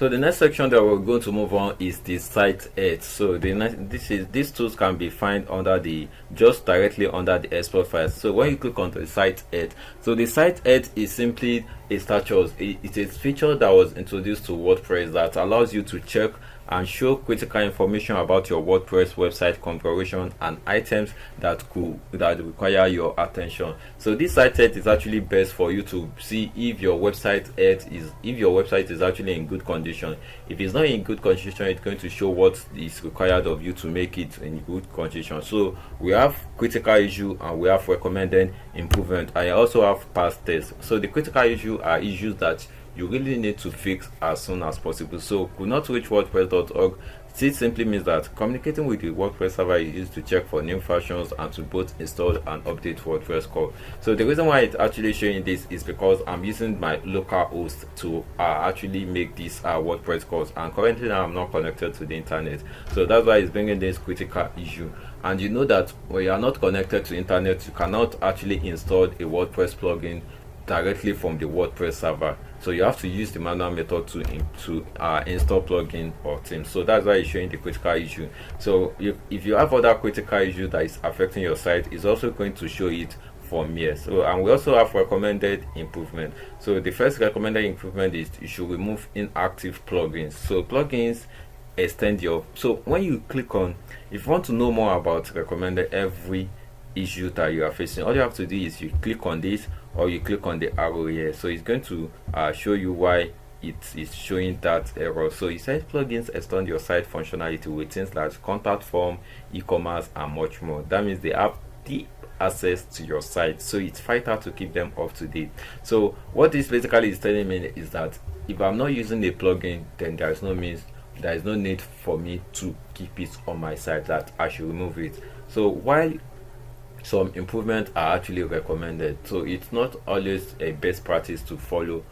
So the next section that we're going to move on is the site edit. So these tools can be found under the just directly under the export files. So when you click on the site edit, so the site edit is simply a status. It's a feature that was introduced to WordPress that allows you to check and show critical information about your WordPress website configuration and items that require your attention. So this site edit is actually best for you to see if your website is actually in good condition. If it's not in good condition, it's going to show what is required of you to make it in good condition. So we have critical issue and we have recommended improvement. I also have Part-6. So the critical issue are issues that you really need to fix as soon as possible. So could not reach WordPress.org. It simply means that communicating with the WordPress server is used to check for new versions and to both install and update WordPress core. So the reason why it's actually showing this is because I'm using my local host to actually make this WordPress course, and currently now I'm not connected to the internet. So that's why it's bringing this critical issue. And you know that when you are not connected to internet, you cannot actually install a WordPress plugin directly from the WordPress server. So you have to use the manual method to install plugin or theme. So that's why it's showing the critical issue. So if you have other critical issue that is affecting your site, it's also going to show it from here. So, and we also have recommended improvement. So the first recommended improvement is you should remove inactive plugins. So plugins extend your, so when you click on, if you want to know more about recommended every issue that you are facing, all you have to do is you click on this or you click on the arrow here. So it's going to show you why it is showing that error. So it says plugins extend your site functionality with things like contact form, e-commerce, and much more. That means they have deep access to your site, so it's vital to keep them up to date. So what this basically is telling me is that if I'm not using a plugin, then there is no need for me to keep it on my site, that I should remove it. So while some improvements are actually recommended, so it's not always a best practice to follow,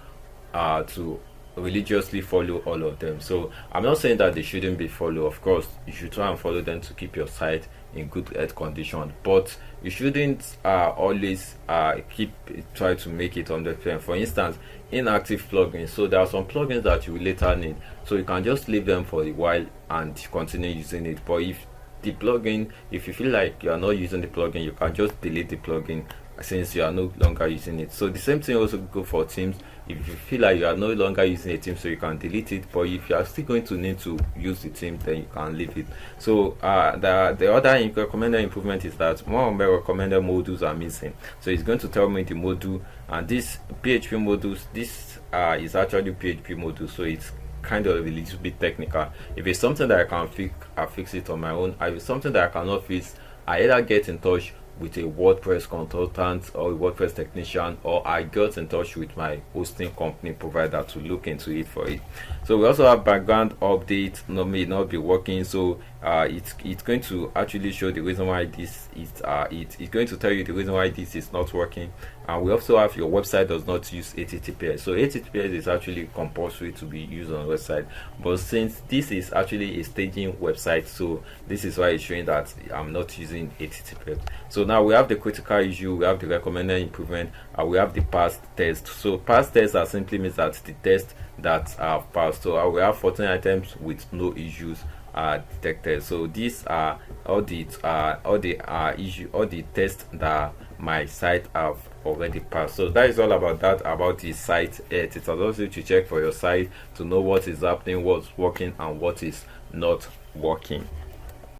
to religiously follow all of them. So I'm not saying that they shouldn't be followed. Of course you should try and follow them to keep your site in good health condition, but you shouldn't always try to make it 100%. For instance, inactive plugins, so there are some plugins that you will later need, so you can just leave them for a while and continue using it. But if you feel like you are not using the plugin, you can just delete the plugin since you are no longer using it. So the same thing also go for themes. If you feel like you are no longer using a theme, so you can delete it, but if you are still going to need to use the theme, then you can leave it. So the other recommended improvement is that one of my recommended modules are missing. So it's going to tell me the module, and this PHP modules, this is actually PHP module, so it's kind of a little bit technical. If it's something that I can fix, I fix it on my own. If it's something that I cannot fix, I either get in touch with a WordPress consultant or a WordPress technician, or I got in touch with my hosting company provider to look into it for it. So we also have background update, may not be working. So it's going to actually show the reason why this is it's going to tell you the reason why this is not working. And we also have your website does not use HTTPS. So HTTPS is actually compulsory to be used on a website, but since this is actually a staging website, so this is why it's showing that I'm not using HTTPS. So now we have the critical issue, we have the recommended improvement, and we have the past test. So past tests are simply means that the test that have passed. So we have 14 items with no issues detected. So these are all the tests that my site have already passed. So that is all about that, about the site edit. It allows you to check for your site to know what is happening, what's working, and what is not working.